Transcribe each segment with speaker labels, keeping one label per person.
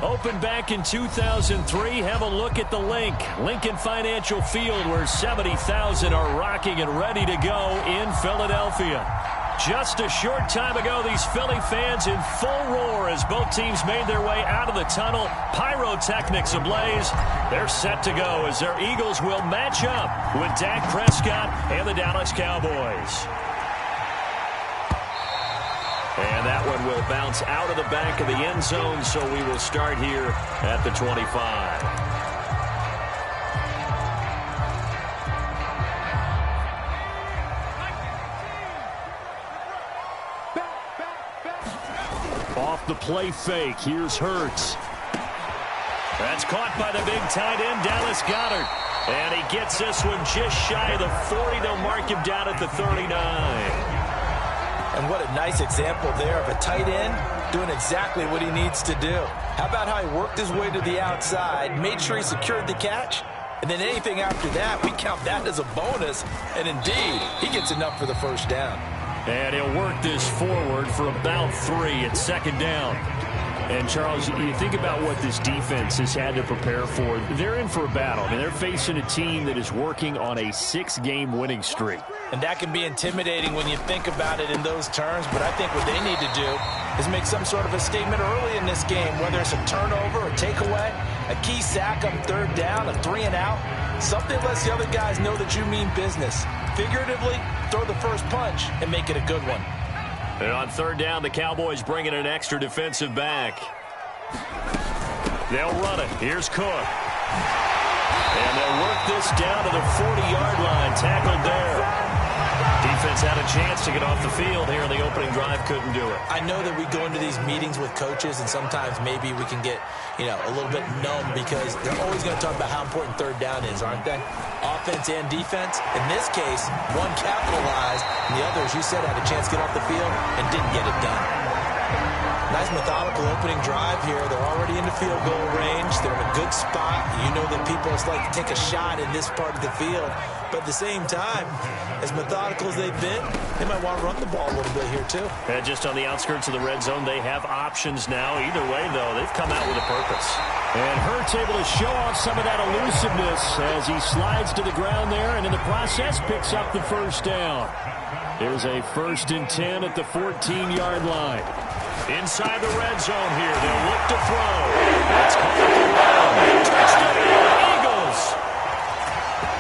Speaker 1: Opened back in 2003. Have a look at the link. Lincoln Financial Field, where 70,000 are rocking and ready to go in Philadelphia. Just a short time ago, these Philly fans in full roar as both teams made their way out of the tunnel. Pyrotechnics ablaze. They're set to go as their Eagles will match up with Dak Prescott and the Dallas Cowboys. And that one will bounce out of the back of the end zone, so we will start here at the 25. Off the play fake, here's Hurts. That's caught by the big tight end, Dallas Goedert. And he gets this one just shy of the 40. They'll mark him down at the 39.
Speaker 2: And what a nice example there of a tight end doing exactly what he needs to do. How about how he worked his way to the outside, made sure he secured the catch, and then anything after that, we count that as a bonus. And indeed, he gets enough for the first down.
Speaker 1: And he'll work this forward for about 3 at second down. And, Charles, you think about what this defense has had to prepare for. They're in for a battle. I mean, they're facing a team that is working on a 6-game winning streak.
Speaker 2: And that can be intimidating when you think about it in those terms. But I think what they need to do is make some sort of a statement early in this game, whether it's a turnover or takeaway, a key sack on third down, a 3-and-out. Something lets the other guys know that you mean business. Figuratively, throw the first punch and make it a good one.
Speaker 1: And on third down, the Cowboys bring in an extra defensive back. They'll run it. Here's Cook. And they'll work this down to the 40-yard line. Tackled there. Defense had a chance to get off the field here in the opening drive. Couldn't do it.
Speaker 2: I know that we go into these meetings with coaches, and sometimes maybe we can get, a little bit numb because they're always going to talk about how important third down is, aren't they? Offense and defense. In this case, one capitalized, and the other, as you said, had a chance to get off the field and didn't get it done. Nice methodical opening drive here. They're already into field goal range. They're in a good spot. You know that people just like to take a shot in this part of the field. But at the same time, as methodical as they've been, they might want to run the ball a little bit here too.
Speaker 1: And just on the outskirts of the red zone, they have options now. Either way, though, they've come out with a purpose. And Hurts able to show off some of that elusiveness as he slides to the ground there, and in the process picks up the first down. Here's a 1st and 10 at the 14-yard line. Inside the red zone here, they'll look to throw. That's caught at the ground. Touchdown, Eagles!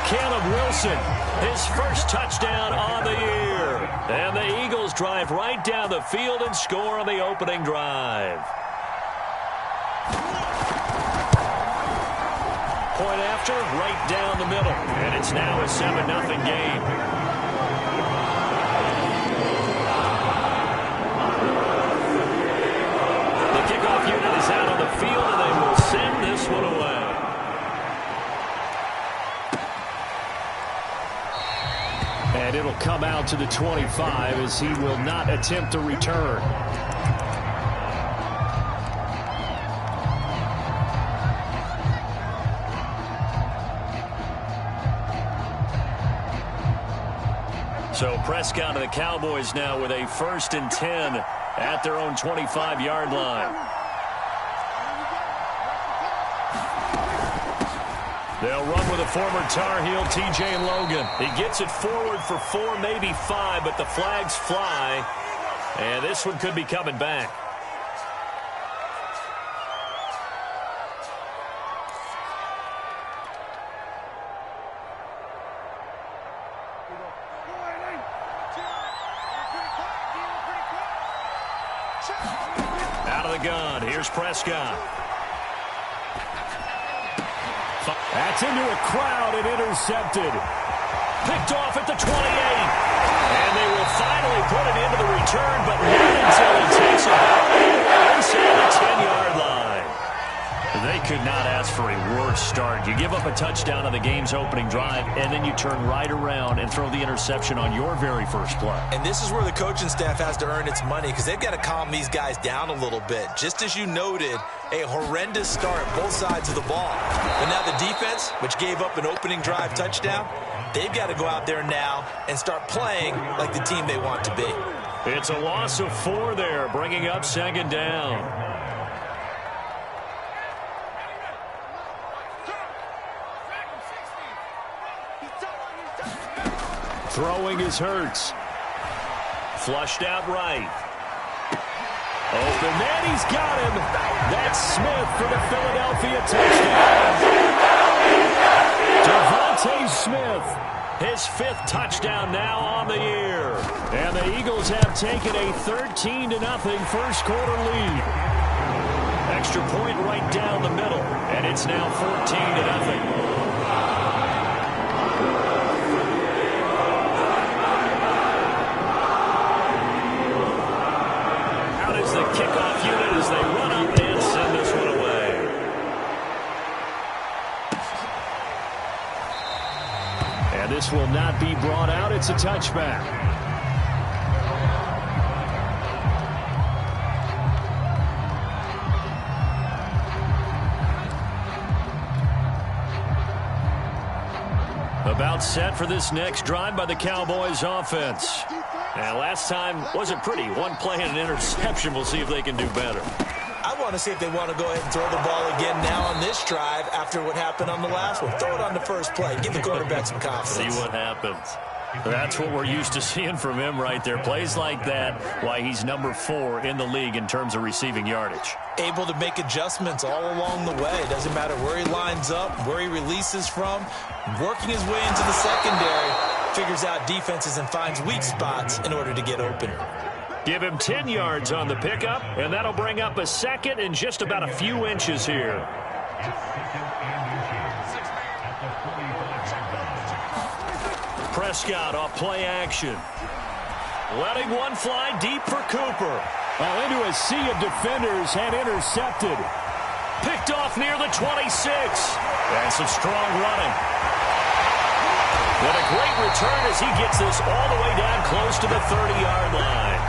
Speaker 1: Caleb Wilson, his first touchdown on the year. And the Eagles drive right down the field and score on the opening drive. Point after, right down the middle. And it's now a 7-0 game. Kickoff unit is out on the field, and they will send this one away. And it'll come out to the 25 as he will not attempt to return. So Prescott and the Cowboys now with a 1st and 10 at their own 25-yard line. They'll run with a former Tar Heel, T.J. Logan. He gets it forward for 4, maybe 5, but the flags fly. And this one could be coming back. Out of the gun. Here's Prescott. That's into a crowd and intercepted. Picked off at the 28. And they will finally put it into the return, but not until he takes it back inside the 10-yard line. They could not ask for a worse start. You give up a touchdown on the game's opening drive, and then you turn right around and throw the interception on your very first play.
Speaker 2: And this is where the coaching staff has to earn its money because they've got to calm these guys down a little bit. Just as you noted, a horrendous start both sides of the ball. But now the defense, which gave up an opening drive touchdown, they've got to go out there now and start playing like the team they want to be.
Speaker 1: It's a loss of 4 there, bringing up 2nd down. Throwing is Hurts. Flushed out right. Open man, he's got him. That's Smith for the Philadelphia touchdown. Devontae Smith, his 5th touchdown now on the year. And the Eagles have taken a 13-0 first quarter lead. Extra point right down the middle, and it's now 14-0. Kickoff unit as they run up and send this one away. And this will not be brought out. It's a touchback. About set for this next drive by the Cowboys offense. And last time wasn't pretty. One play and an interception. We'll see if they can do better.
Speaker 2: I want to see if they want to go ahead and throw the ball again now on this drive after what happened on the last one. Throw it on the first play. Give the quarterback some confidence.
Speaker 1: See what happens. That's what we're used to seeing from him right there. Plays like that, why he's number 4 in the league in terms of receiving yardage.
Speaker 2: Able to make adjustments all along the way. Doesn't matter where he lines up, where he releases from. Working his way into the secondary. Figures out defenses and finds weak spots in order to get open.
Speaker 1: Give him 10 yards on the pickup, and that'll bring up a second and just about a few inches here. Prescott off play action. Letting one fly deep for Cooper. Into a sea of defenders and intercepted. Picked off near the 26. And some strong running. But a great return as he gets this all the way down close to the 30-yard line.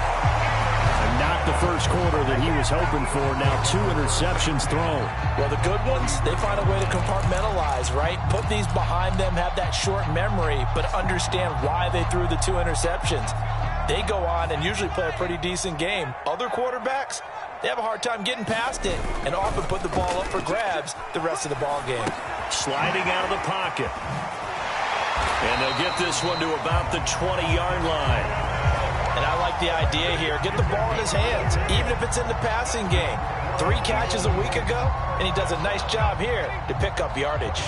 Speaker 1: And not the first quarter that he was hoping for. Now 2 interceptions thrown.
Speaker 2: Well, the good ones, they find a way to compartmentalize, right? Put these behind them, have that short memory, but understand why they threw the 2 interceptions. They go on and usually play a pretty decent game. Other quarterbacks, they have a hard time getting past it and often put the ball up for grabs the rest of the ball game.
Speaker 1: Sliding out of the pocket. And they'll get this one to about the 20-yard line.
Speaker 2: And I like the idea here. Get the ball in his hands, even if it's in the passing game. 3 catches a week ago, and he does a nice job here to pick up yardage.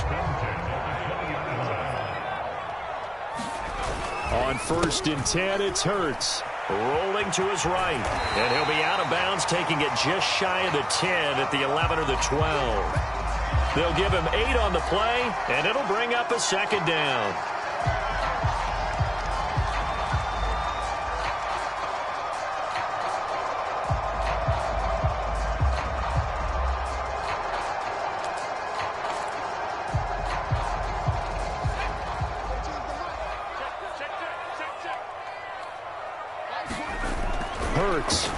Speaker 1: On 1st and 10, it's Hurts. Rolling to his right. And he'll be out of bounds, taking it just shy of the 10 at the 11 or the 12. They'll give him 8 on the play, and it'll bring up a second down. Hurts.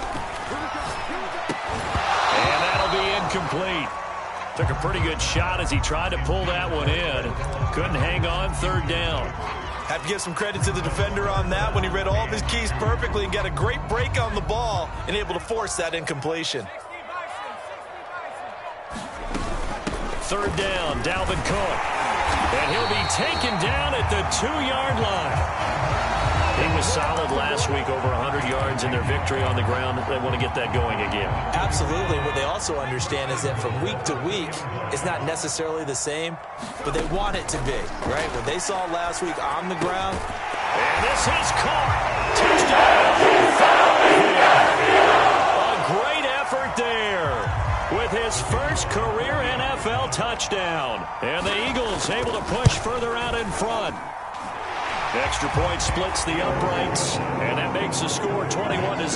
Speaker 1: And that'll be incomplete. Took a pretty good shot as he tried to pull that one in. Couldn't hang on, 3rd down.
Speaker 2: Have to give some credit to the defender on that when he read all of his keys perfectly and got a great break on the ball and able to force that incompletion.
Speaker 1: 3rd down, Dalvin Cook. And he'll be taken down at the 2-yard line. He was solid last week, over 100 yards in their victory on the ground. They want to get that going again.
Speaker 2: Absolutely. What they also understand is that from week to week, it's not necessarily the same, but they want it to be, right? What they saw last week on the ground.
Speaker 1: And this is caught. Touchdown. A great effort there with his first career NFL touchdown. And the Eagles able to push further out in front. Extra point splits the uprights, and that makes the score 21-0.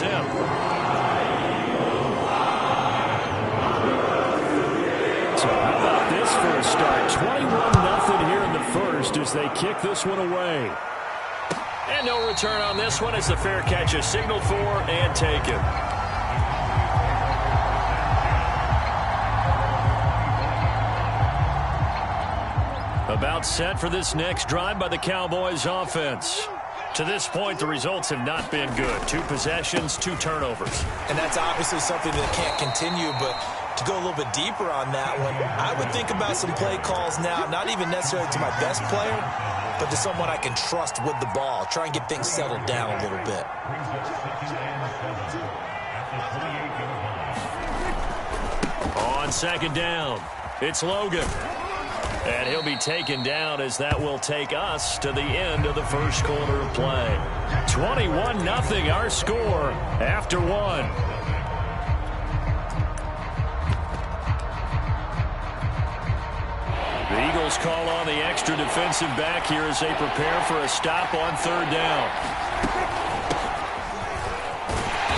Speaker 1: So how about this for a start? 21-0 here in the first as they kick this one away. And no return on this one as the fair catch is signaled for and taken. About set for this next drive by the Cowboys offense. To this point, the results have not been good. 2 possessions, 2 turnovers.
Speaker 2: And that's obviously something that can't continue, but to go a little bit deeper on that one, I would think about some play calls now, not even necessarily to my best player, but to someone I can trust with the ball. Try and get things settled down a little bit.
Speaker 1: On second down, it's Logan. And he'll be taken down as that will take us to the end of the first quarter of play. 21-0 our score after one. The Eagles call on the extra defensive back here as they prepare for a stop on third down.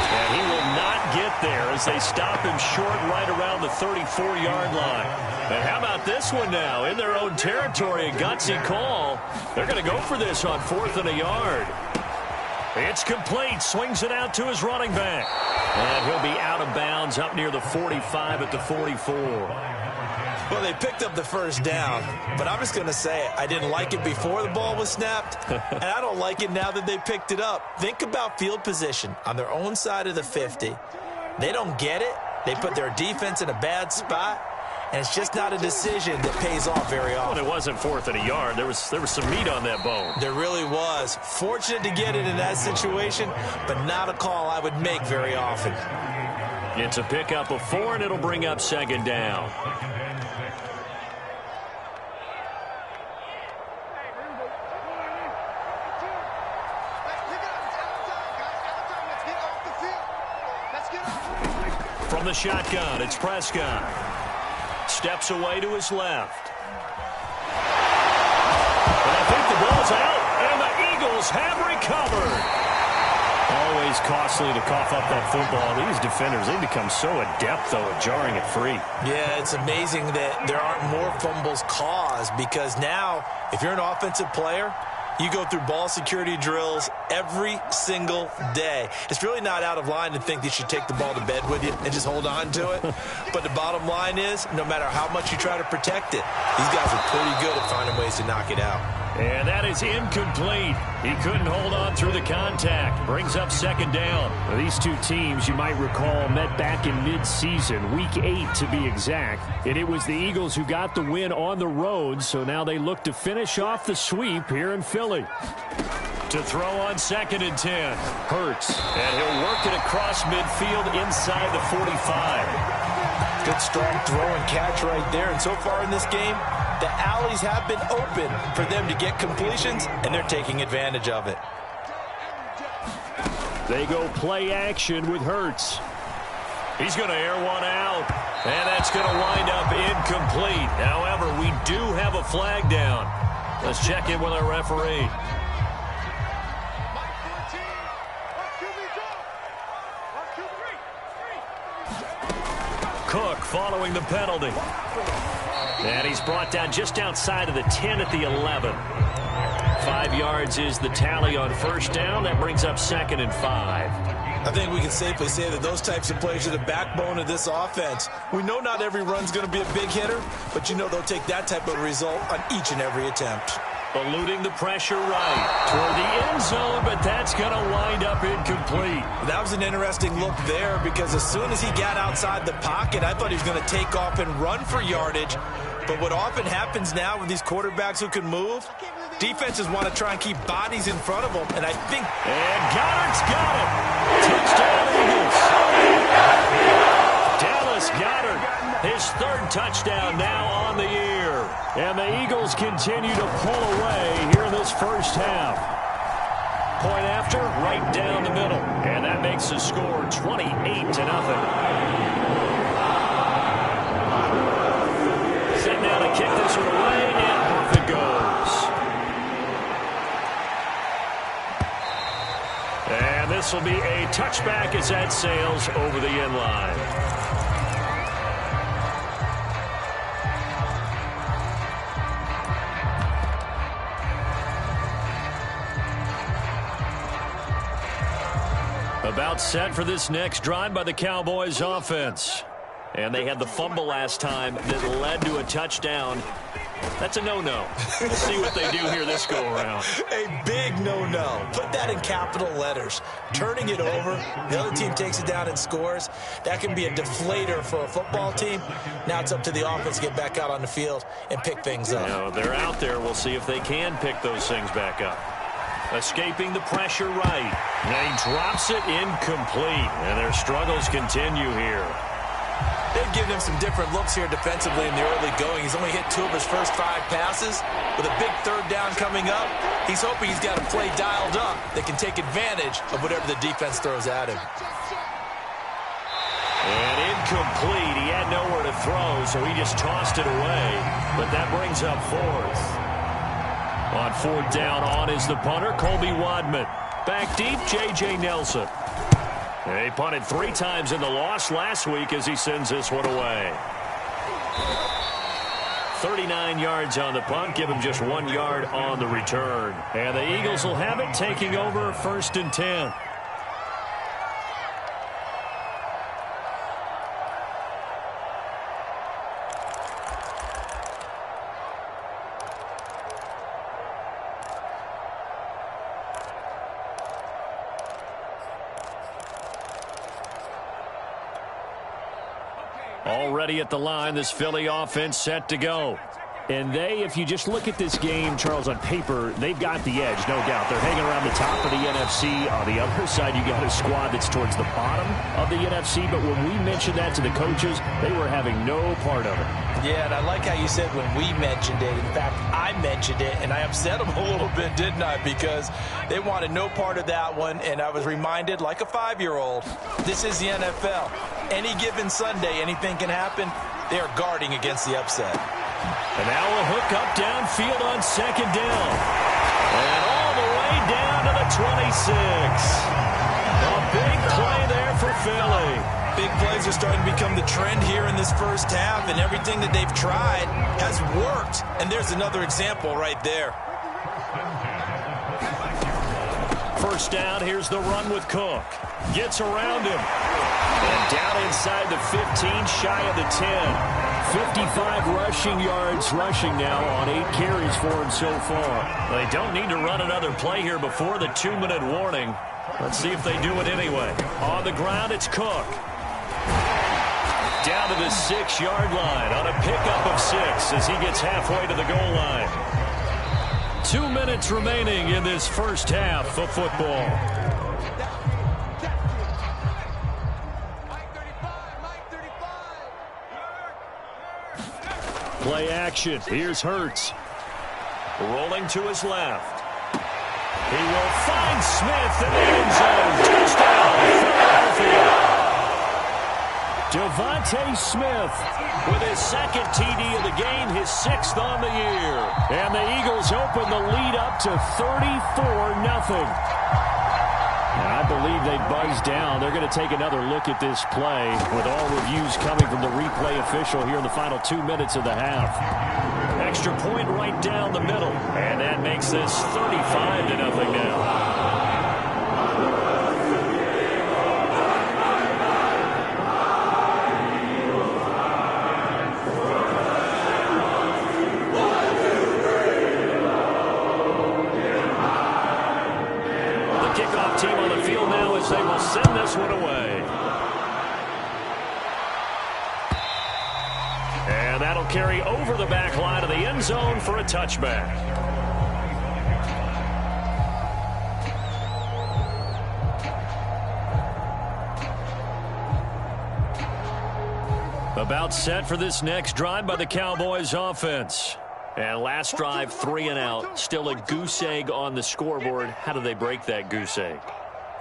Speaker 1: And he will not get there as they stop him short right around the 34-yard line. And how about this one now? In their own territory, a gutsy call. They're going to go for this on 4th and a yard. It's complete. Swings it out to his running back. And he'll be out of bounds up near the 45 at the 44.
Speaker 2: Well, they picked up the first down, but I'm just going to say I didn't like it before the ball was snapped, and I don't like it now that they picked it up. Think about field position on their own side of the 50. They don't get it. They put their defense in a bad spot. And it's just not a decision that pays off very often.
Speaker 1: Well, it wasn't 4th and a yard. There was some meat on that bone.
Speaker 2: There really was. Fortunate to get it in that situation, but not a call I would make very often.
Speaker 1: It's a pickup of 4, and it'll bring up second down. From the shotgun, it's Prescott. Steps away to his left. And I think the ball's out, and the Eagles have recovered. Always costly to cough up that football. These defenders, they become so adept, though, at jarring it free.
Speaker 2: Yeah, it's amazing that there aren't more fumbles caused, because now, if you're an offensive player, you go through ball security drills every single day. It's really not out of line to think that you should take the ball to bed with you and just hold on to it. But the bottom line is, no matter how much you try to protect it, these guys are pretty good at finding ways to knock it out.
Speaker 1: And that is incomplete. He couldn't hold on through the contact. Brings up second down. Now, these two teams, you might recall, met back in mid-season, week 8 to be exact. And it was the Eagles who got the win on the road, so now they look to finish off the sweep here in Philly. To throw on 2nd and 10. Hurts. And he'll work it across midfield inside the 45.
Speaker 2: Good strong throw and catch right there. And so far in this game, the alleys have been open for them to get completions, and they're taking advantage of it.
Speaker 1: They go play action with Hurts. He's going to air one out, and that's going to wind up incomplete. However, we do have a flag down. Let's check in with our referee. Cook following the penalty. And he's brought down just outside of the 10 at the 11. 5 yards is the tally on first down. That brings up 2nd and 5.
Speaker 2: I think we can safely say that those types of plays are the backbone of this offense. We know not every run's going to be a big hitter, but you know they'll take that type of result on each and every attempt.
Speaker 1: Eluding the pressure right toward the end zone, but that's going to wind up incomplete.
Speaker 2: That was an interesting look there, because as soon as he got outside the pocket, I thought he was going to take off and run for yardage. But what often happens now with these quarterbacks who can move, defenses want to try and keep bodies in front of them, and I think...
Speaker 1: And Goddard's got it! Touchdown, Eagles! Dallas Goedert, his 3rd touchdown now on the year. And the Eagles continue to pull away here in this first half. Point after, right down the middle. And that makes the score 28-0. Set now to kick this one away, and off it goes. And this will be a touchback as that sails over the end line. About set for this next drive by the Cowboys offense. And they had the fumble last time that led to a touchdown. That's a no-no. We'll see what they do here this go-around.
Speaker 2: A big no-no. Put that in capital letters. Turning it over, the other team takes it down and scores. That can be a deflator for a football team. Now it's up to the offense to get back out on the field and pick things up.
Speaker 1: You know, they're out there. We'll see if they can pick those things back up. Escaping the pressure right. And he drops it incomplete. And their struggles continue here.
Speaker 2: They've given him some different looks here defensively in the early going. He's only hit 2 of his first 5 passes. With a big third down coming up, he's hoping he's got a play dialed up that can take advantage of whatever the defense throws at him.
Speaker 1: And incomplete. He had nowhere to throw, so he just tossed it away. But that brings up 4th. On 4th down, on is the punter, Colby Wadman. Back deep, J.J. Nelson. He punted 3 times in the loss last week as he sends this one away. 39 yards on the punt, give him just 1 yard on the return. And the Eagles will have it, taking over 1st and 10. Already at the line, this Philly offense set to go. And if you just look at this game, Charles, on paper, they've got the edge, no doubt. They're hanging around the top of the NFC. On the other side, you got a squad that's towards the bottom of the NFC. But when we mentioned that to the coaches, they were having no part of it.
Speaker 2: Yeah, and I like how you said when we mentioned it. In fact, I mentioned it, and I upset them a little bit, didn't I? Because they wanted no part of that one, and I was reminded, like a 5-year-old, this is the NFL. Any given Sunday, anything can happen. They are guarding against the upset.
Speaker 1: And now a hook up downfield on 2nd down. And all the way down to the 26. A big play there for Philly.
Speaker 2: Big plays are starting to become the trend here in this first half, and everything that they've tried has worked. And there's another example right there.
Speaker 1: First down, here's the run with Cook. Gets around him. And down inside the 15, shy of the 10. 55 rushing yards rushing now on 8 carries for him so far. They don't need to run another play here before the 2-minute warning. Let's see if they do it anyway. On the ground, it's Cook. Down to the 6-yard line on a pickup of 6 as he gets halfway to the goal line. 2 minutes remaining in this first half of football. Play action. Here's Hurts. Rolling to his left. He will find Smith in the end zone. Touchdown, Philadelphia. Devontae Smith with his 2nd TD of the game, his 6th on the year. And the Eagles open the lead up to 34-0. I believe they buzzed down. They're going to take another look at this play with all reviews coming from the replay official here in the final 2 minutes of the half. Extra point right down the middle. And that makes this 35-0 now. Team on the field now as they will send this one away. And that'll carry over the back line of the end zone for a touchback. About set for this next drive by the Cowboys offense. And last drive, 3 and out. Still a goose egg on the scoreboard. How do they break that goose egg?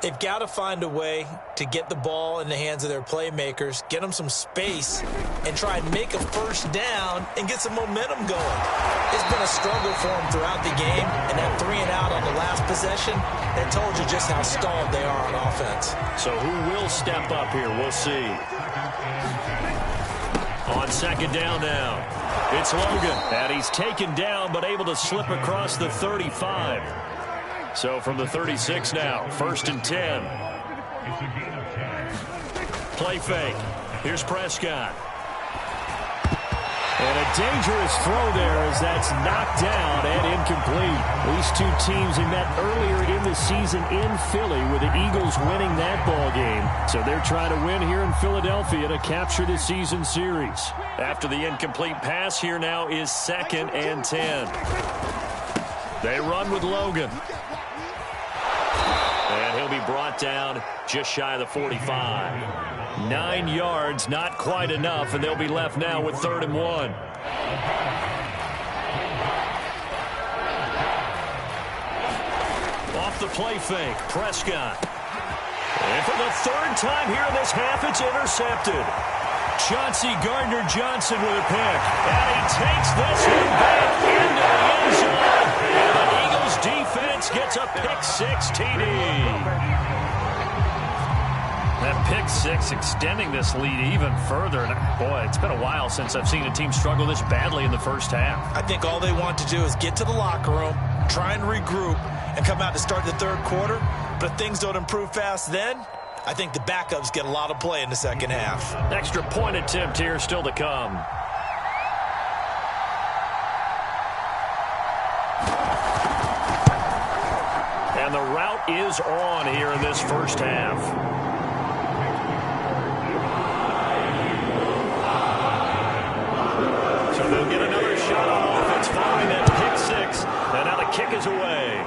Speaker 2: They've got to find a way to get the ball in the hands of their playmakers, get them some space, and try and make a first down and get some momentum going. It's been a struggle for them throughout the game, and that 3 and out on the last possession, that told you just how stalled they are on offense.
Speaker 1: So who will step up here? We'll see. On 2nd down now, it's Logan. And he's taken down but able to slip across the 35. So from the 36 now, 1st and 10. Play fake. Here's Prescott. And a dangerous throw there as that's knocked down and incomplete. These two teams they met earlier in the season in Philly with the Eagles winning that ball game. So they're trying to win here in Philadelphia to capture the season series. After the incomplete pass, here now is 2nd and 10. They run with Logan. And he'll be brought down just shy of the 45. 9 yards, not quite enough, and they'll be left now with 3rd and 1. Off the play fake, Prescott. And for the 3rd time here in this half, it's intercepted. Chauncey Gardner-Johnson with a pick. And he takes this one back into the end zone. And the Eagles defense gets a pick-6 TD. That pick-6 extending this lead even further. And boy, it's been a while since I've seen a team struggle this badly in the first half.
Speaker 2: I think all they want to do is get to the locker room, try and regroup, and come out to start the 3rd quarter. But if things don't improve fast then, I think the backups get a lot of play in the second half.
Speaker 1: Extra point attempt here still to come. And the route is on here in this first half. They'll get another shot on offense following that pick-6. And now the kick is away.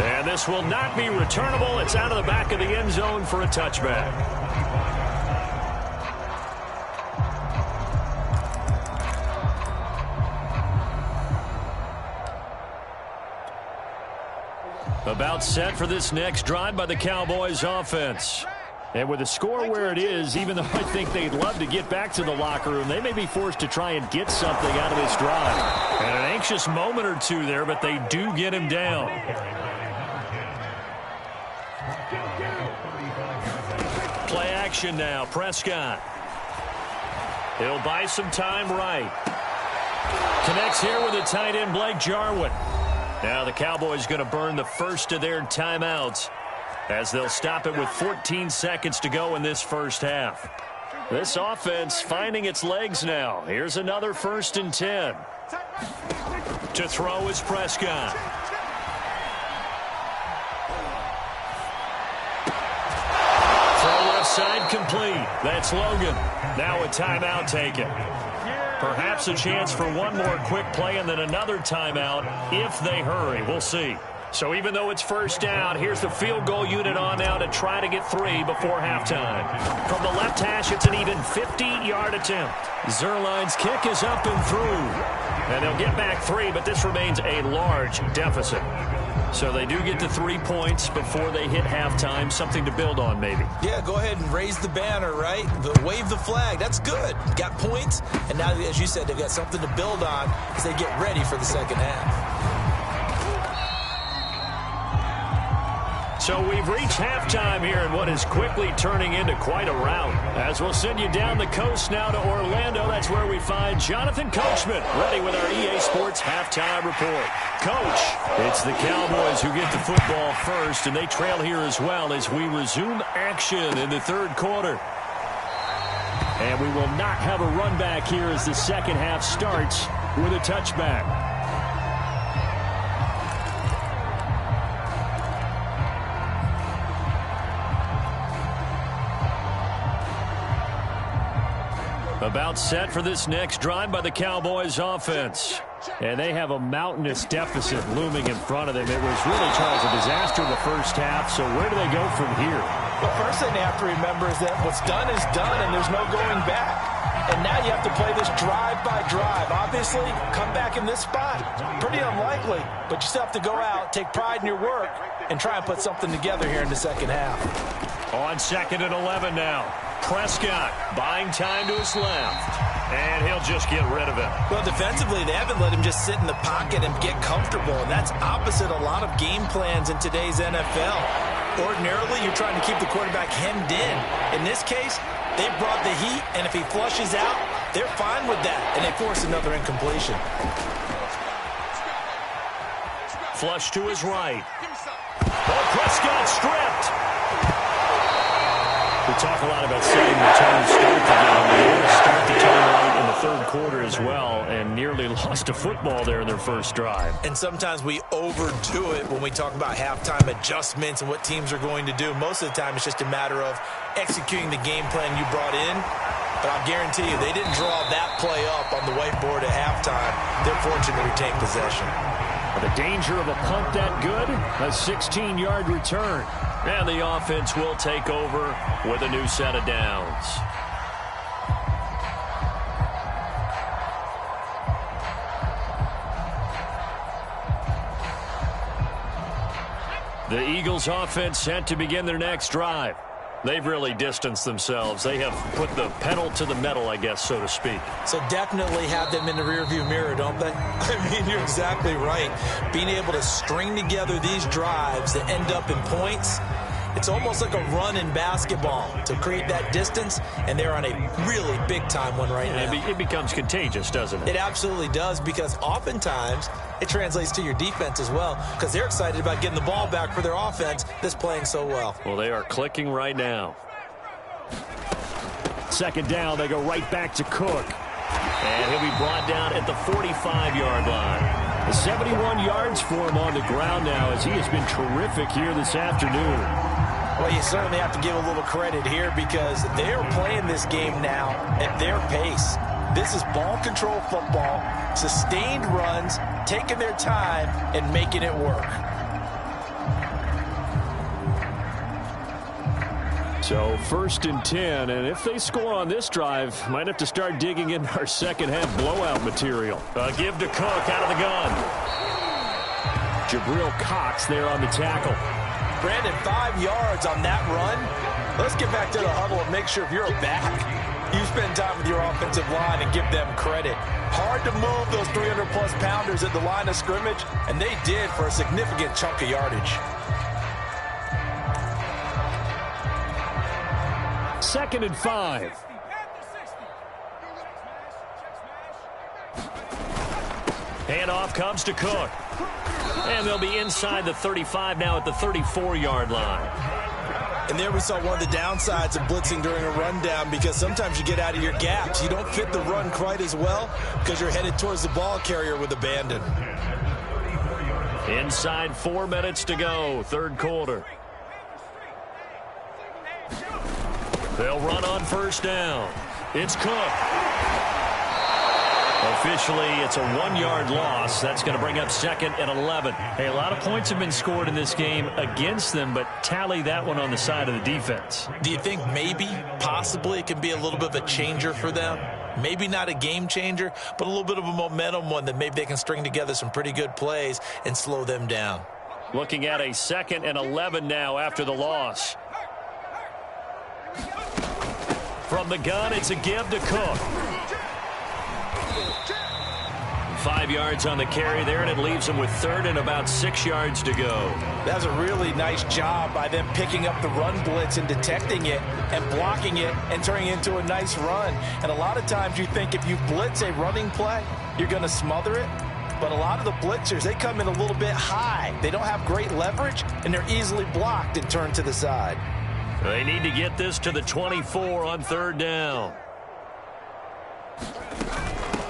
Speaker 1: And this will not be returnable. It's out of the back of the end zone for a touchback. About set for this next drive by the Cowboys offense. And with the score where it is, even though I think they'd love to get back to the locker room, they may be forced to try and get something out of this drive. And an anxious moment or two there, but they do get him down. Play action now, Prescott. He'll buy some time right. Connects here with the tight end, Blake Jarwin. Now the Cowboys going to burn the first of their timeouts, as they'll stop it with 14 seconds to go in this first half. This offense finding its legs now. Here's another 1st and 10. To throw is Prescott. Throw left side complete. That's Logan. Now a timeout taken. Perhaps a chance for one more quick play and then another timeout if they hurry. We'll see. So even though it's first down, here's the field goal unit on now to try to get 3 before halftime. From the left hash, it's an even 50-yard attempt. Zerline's kick is up and through. And they'll get back 3, but this remains a large deficit. So they do get to 3 points before they hit halftime. Something to build on, maybe.
Speaker 2: Yeah, go ahead and raise the banner, right? Wave the flag. That's good. Got points. And now, as you said, they've got something to build on as they get ready for the second half.
Speaker 1: So we've reached halftime here in what is quickly turning into quite a rout. As we'll send you down the coast now to Orlando, that's where we find Jonathan Coachman ready with our EA Sports halftime report. Coach, it's the Cowboys who get the football first, and they trail here as well as we resume action in the 3rd quarter. And we will not have a run back here as the second half starts with a touchback. About set for this next drive by the Cowboys offense. And they have a mountainous deficit looming in front of them. It was really, Charles, a disaster in the first half. So where do they go from here?
Speaker 3: The first thing they have to remember is that what's done is done and there's no going back. And now you have to play this drive by drive. Obviously, come back in this spot. Pretty unlikely, but you still have to go out, take pride in your work, and try and put something together here in the second half.
Speaker 1: On 2nd and 11 now. Prescott buying time to his left. And he'll just get rid of it.
Speaker 2: Well, defensively, they haven't let him just sit in the pocket and get comfortable. And that's opposite a lot of game plans in today's NFL. Ordinarily, you're trying to keep the quarterback hemmed in. In this case, they brought the heat, and if he flushes out, they're fine with that. And they force another incompletion.
Speaker 1: Flush to his right. Oh, Prescott stripped. We talk a lot about setting the tone to start the game. They want to start the tone right in the third quarter as well, and nearly lost a football there in their first drive.
Speaker 2: And sometimes we overdo it when we talk about halftime adjustments and what teams are going to do. Most of the time, it's just a matter of executing the game plan you brought in. But I'll guarantee you, they didn't draw that play up on the whiteboard at halftime. They're fortunate to retain possession.
Speaker 1: The danger of a punt that good, a 16-yard return. And the offense will take over with a new set of downs. The Eagles offense set to begin their next drive. They've really distanced themselves. They have put the pedal to the metal, I guess, so to speak.
Speaker 2: So definitely have them in the rearview mirror, don't they? I mean, you're exactly right. Being able to string together these drives that end up in points, it's almost like a run in basketball to create that distance, and they're on a really big-time one right now.
Speaker 1: It becomes contagious, doesn't it?
Speaker 2: It absolutely does, because oftentimes it translates to your defense as well, because they're excited about getting the ball back for their offense that's playing so well.
Speaker 1: Well, they are clicking right now. Second down, they go right back to Cook. And he'll be brought down at the 45-yard line. 71 yards for him on the ground now, as he has been terrific here this afternoon.
Speaker 3: Well, you certainly have to give a little credit here, because they are playing this game now at their pace. This is ball control football, sustained runs, taking their time and making it work.
Speaker 1: So 1st and 10, and if they score on this drive, might have to start digging in our second half blowout material. Give to Cook out of the gun. Jabril Cox there on the tackle.
Speaker 3: Brandon, 5 yards on that run. Let's get back to the huddle and make sure if you're a back, you spend time with your offensive line and give them credit. Hard to move those 300-plus pounders at the line of scrimmage, and they did for a significant chunk of yardage.
Speaker 1: 2nd and 5. Handoff comes to Cook. And they'll be inside the 35 now at the 34-yard line.
Speaker 2: And there we saw one of the downsides of blitzing during a rundown, because sometimes you get out of your gaps. You don't fit the run quite as well because you're headed towards the ball carrier with abandon.
Speaker 1: Inside 4 minutes to go, third quarter. They'll run on first down. It's Cook. Officially, it's a 1-yard loss. That's going to bring up 2nd and 11. Hey, a lot of points have been scored in this game against them, but tally that one on the side of the defense.
Speaker 2: Do you think maybe, possibly, it can be a little bit of a changer for them? Maybe not a game changer, but a little bit of a momentum one that maybe they can string together some pretty good plays and slow them down.
Speaker 1: Looking at a 2nd and 11 now after the loss. From the gun, it's a give to Cook. 5 yards on the carry there, and it leaves them with 3rd and about 6 yards to go.
Speaker 3: That's a really nice job by them picking up the run blitz and detecting it and blocking it and turning it into a nice run. And a lot of times you think if you blitz a running play, you're going to smother it. But a lot of the blitzers, they come in a little bit high. They don't have great leverage, and they're easily blocked and turned to the side.
Speaker 1: They need to get this to the 24 on 3rd down.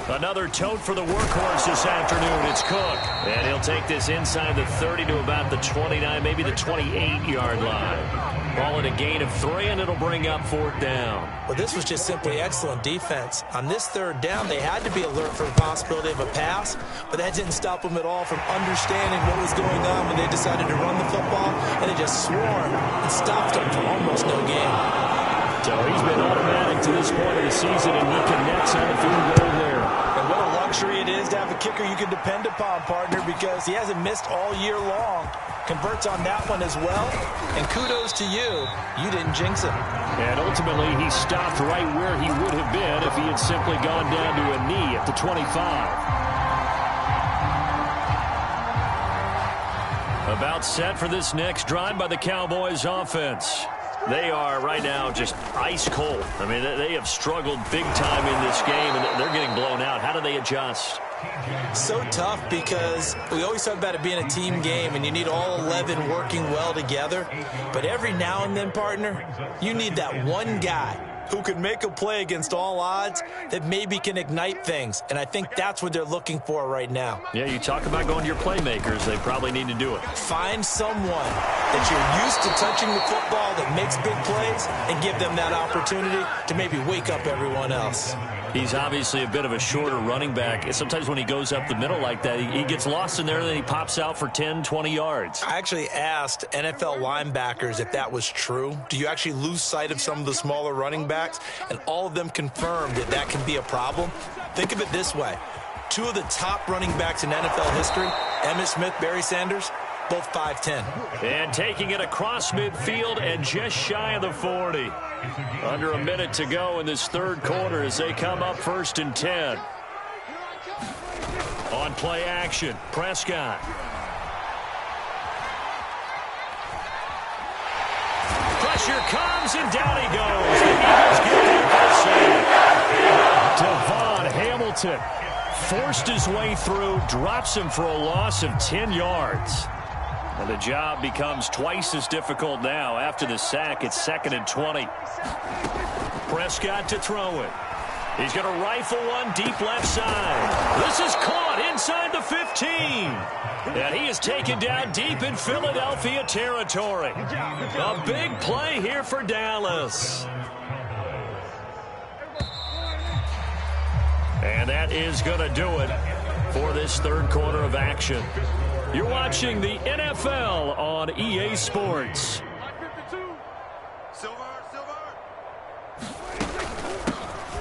Speaker 1: Another tote for the workhorse this afternoon. It's Cook. And he'll take this inside the 30 to about the 29, maybe the 28-yard line. Ball at a gain of 3, and it'll bring up 4th down.
Speaker 2: Well, this was just simply excellent defense. On this 3rd down, they had to be alert for the possibility of a pass, but that didn't stop them at all from understanding what was going on when they decided to run the football, and it just swarmed and stopped them for almost no gain.
Speaker 1: So he's been automatic to this point of the season, and he connects on the field goal there.
Speaker 3: And what a luxury it is to have a kicker you can depend upon, partner, because he hasn't missed all year long. Converts on that one as well, and kudos to you. You didn't jinx him.
Speaker 1: And ultimately, he stopped right where he would have been if he had simply gone down to a knee at the 25. About set for this next drive by the Cowboys offense. They are right now just ice cold. I mean, they have struggled big time in this game, and they're getting blown out. How do they adjust?
Speaker 2: So tough because we always talk about it being a team game and you need all 11 working well together. But every now and then, partner, you need that one guy who can make a play against all odds that maybe can ignite things. And I think that's what they're looking for right now.
Speaker 1: Yeah, you talk about going to your playmakers. They probably need to do it.
Speaker 2: Find someone that you're used to touching the football that makes big plays and give them that opportunity to maybe wake up everyone else.
Speaker 1: He's obviously a bit of a shorter running back. And sometimes when he goes up the middle like that, he gets lost in there and then he pops out for 10, 20 yards.
Speaker 2: I actually asked NFL linebackers if that was true. Do you actually lose sight of some of the smaller running backs? And all of them confirmed that that can be a problem. Think of it this way. Two of the top running backs in NFL history, Emmitt Smith, Barry Sanders, both 5'10".
Speaker 1: And taking it across midfield and just shy of the 40. Under a minute to go in this third quarter as they come up 1st and 10. On play action, Prescott. Pressure comes and down he goes. The Eagles get the Devon Hamilton forced his way through, drops him for a loss of 10 yards. And the job becomes twice as difficult now. After the sack, it's 2nd and 20. Prescott to throw it. He's going to rifle one deep left side. This is caught inside the 15. And he is taken down deep in Philadelphia territory. A big play here for Dallas. And that is going to do it for this third quarter of action. You're watching the NFL on EA Sports.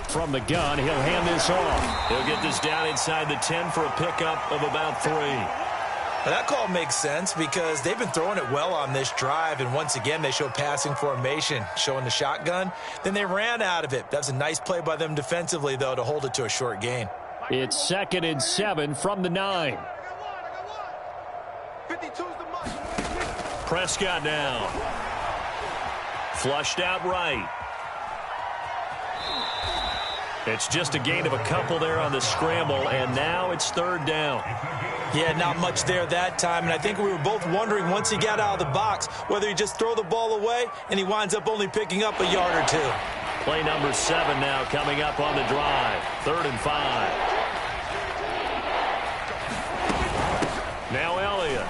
Speaker 1: From the gun, he'll hand this off. He'll get this down inside the 10 for a pickup of about 3.
Speaker 2: Well, that call makes sense because they've been throwing it well on this drive, and once again they show passing formation, showing the shotgun. Then they ran out of it. That's a nice play by them defensively, though, to hold it to a short gain.
Speaker 1: It's 2nd and 7 from the 9. Prescott now. Flushed out right. It's just a gain of a couple there on the scramble, and now it's 3rd down.
Speaker 2: Yeah, not much there that time, and I think we were both wondering once he got out of the box whether he just throw the ball away, and he winds up only picking up a yard or 2.
Speaker 1: Play number 7 now coming up on the drive. 3rd and 5. Now Elliott.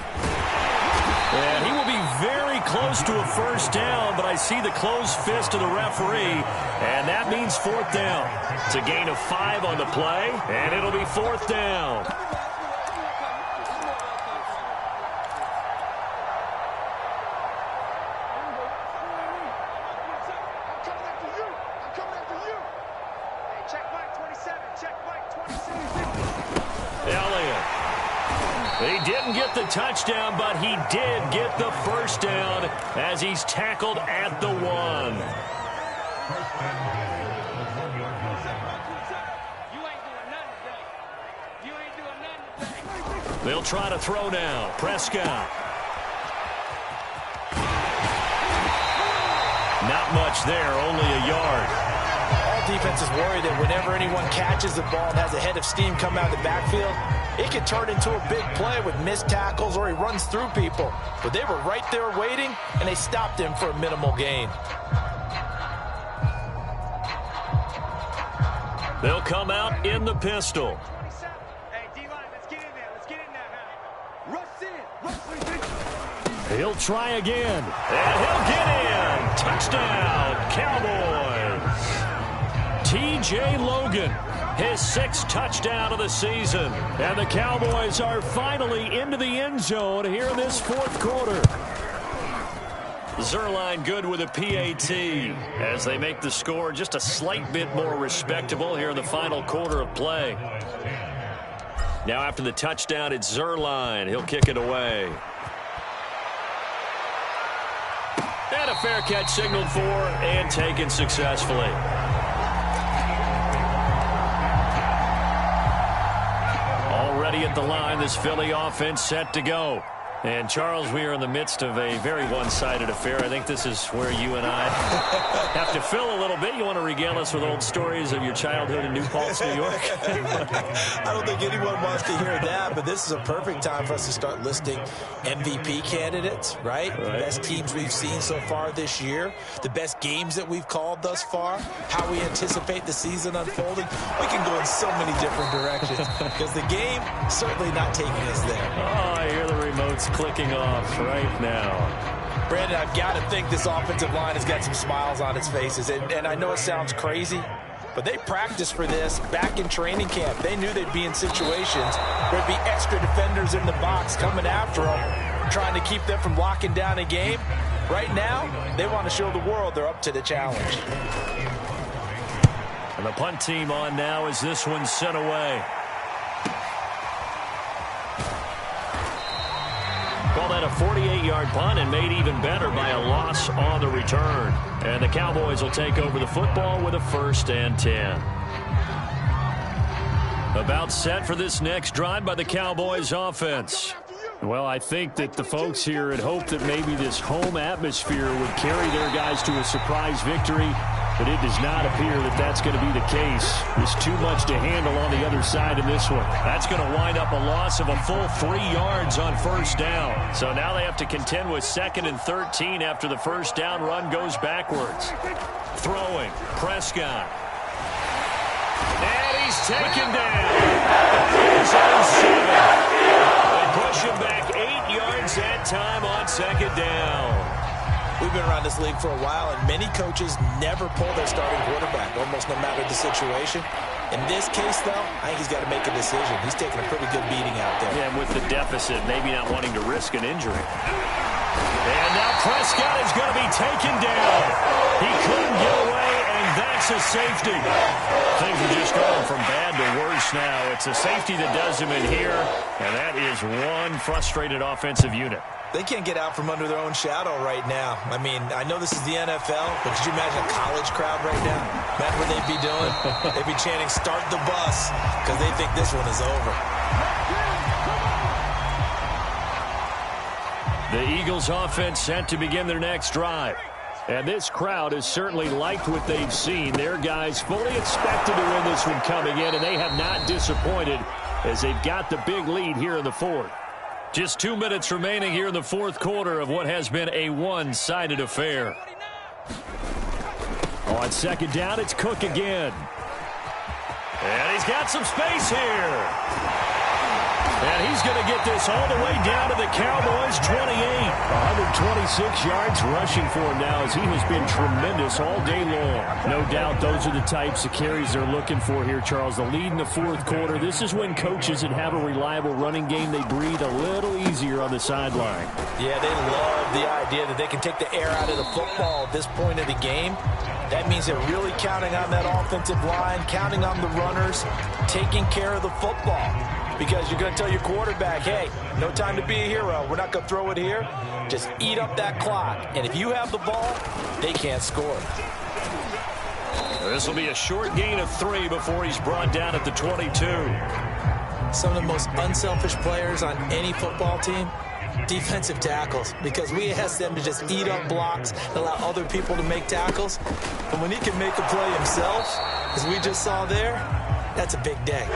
Speaker 1: And he will be very close to a 1st down, but I see the closed fist of the referee, and that means 4th down. It's a gain of 5 on the play, and it'll be 4th down. He didn't get the touchdown, but he did get the 1st down as he's tackled at the 1. They'll try to throw now. Prescott. Not much there, only a yard.
Speaker 2: All defense is worried that whenever anyone catches the ball and has a head of steam come out of the backfield, it can turn into a big play with missed tackles or he runs through people. But they were right there waiting, and they stopped him for a minimal gain.
Speaker 1: They'll come out in the pistol.
Speaker 4: Hey, D-line, let's get in there. Let's get in there, man. Rush in.
Speaker 1: He'll try again. And he'll get in. Touchdown, Cowboys. T.J. Logan, his 6th touchdown of the season. And the Cowboys are finally into the end zone here in this 4th quarter. Zerline good with a PAT as they make the score just a slight bit more respectable here in the final quarter of play. Now after the touchdown, it's Zerline. He'll kick it away. And a fair catch signaled for and taken successfully. Already at the line, this Philly offense set to go. And, Charles, we are in the midst of a very one-sided affair. I think this is where you and I have to fill a little bit. You want to regale us with old stories of your childhood in New Paltz, New York?
Speaker 2: I don't think anyone wants to hear that, but this is a perfect time for us to start listing MVP candidates, right? The best teams we've seen so far this year, the best games that we've called thus far, how we anticipate the season unfolding. We can go in so many different directions because the game certainly not taking us there.
Speaker 1: Oh, I hear the remotes clicking off right now.
Speaker 3: Brandon, I've got to think this offensive line has got some smiles on its faces. And I know it sounds crazy, but they practiced for this back in training camp. They knew they'd be in situations where there'd be extra defenders in the box coming after them, trying to keep them from locking down a game. Right now, they want to show the world they're up to the challenge.
Speaker 1: And the punt team on now as this one's sent away. Call that a 48-yard punt and made even better by a loss on the return. And the Cowboys will take over the football with a 1st and 10. About set for this next drive by the Cowboys offense. Well, I think that the folks here had hoped that maybe this home atmosphere would carry their guys to a surprise victory, but it does not appear that that's going to be the case. There's too much to handle on the other side in this one. That's going to wind up a loss of a full 3 yards on 1st down. So now they have to contend with 2nd and 13 after the 1st down run goes backwards. Throwing, Prescott. And he's taken down. He's on 7. They push him back 8 yards that time on 2nd down.
Speaker 2: We've been around this league for a while, and many coaches never pull their starting quarterback, almost no matter the situation. In this case, though, I think he's got to make a decision. He's taking a pretty good beating out there.
Speaker 1: Yeah, with the deficit, maybe not wanting to risk an injury. And now Prescott is going to be taken down. He couldn't get away, and that's a safety. Things are just going from bad to worse now. It's a safety that does him in here, and that is one frustrated offensive unit.
Speaker 2: They can't get out from under their own shadow right now. I mean, I know this is the NFL, but could you imagine a college crowd right now? Imagine what they'd be doing. They'd be chanting, "Start the bus," because they think this one is over.
Speaker 1: The Eagles offense set to begin their next drive. And this crowd has certainly liked what they've seen. Their guys fully expected to win this one coming in, and they have not disappointed as they've got the big lead here in the 4th. Just 2 minutes remaining here in the 4th quarter of what has been a one-sided affair. On 2nd down, it's Cook again. And he's got some space here. And he's going to get this all the way down to the Cowboys' 28. 126 yards rushing for him now as he has been tremendous all day long. No doubt those are the types of carries they're looking for here, Charles. The lead in the 4th quarter. This is when coaches that have a reliable running game, they breathe a little easier on the sideline.
Speaker 3: Yeah, they love the idea that they can take the air out of the football at this point of the game. That means they're really counting on that offensive line, counting on the runners, taking care of the football. Because you're going to tell your quarterback, hey, no time to be a hero. We're not going to throw it here. Just eat up that clock. And if you have the ball, they can't score.
Speaker 1: This will be a short gain of 3 before he's brought down at the 22.
Speaker 2: Some of the most unselfish players on any football team, defensive tackles, because we ask them to just eat up blocks, allow other people to make tackles. And when he can make a play himself, as we just saw there, that's a big day.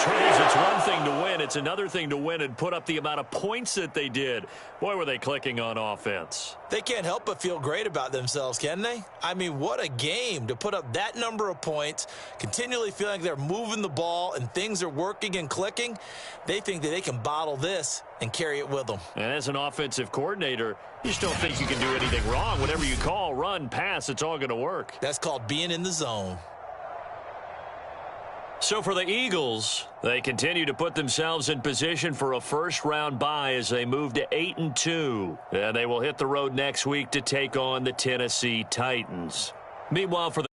Speaker 1: Charles, it's one thing to win. It's another thing to win and put up the amount of points that they did. Boy, were they clicking on offense.
Speaker 2: They can't help but feel great about themselves, can they? I mean, what a game to put up that number of points, continually feeling like they're moving the ball and things are working and clicking. They think that they can bottle this and carry it with them.
Speaker 1: And as an offensive coordinator, you just don't think you can do anything wrong. Whatever you call, run, pass, it's all going to work.
Speaker 2: That's called being in the zone.
Speaker 1: So for the Eagles, they continue to put themselves in position for a first-round bye as they move to 8-2. And they will hit the road next week to take on the Tennessee Titans. Meanwhile, for the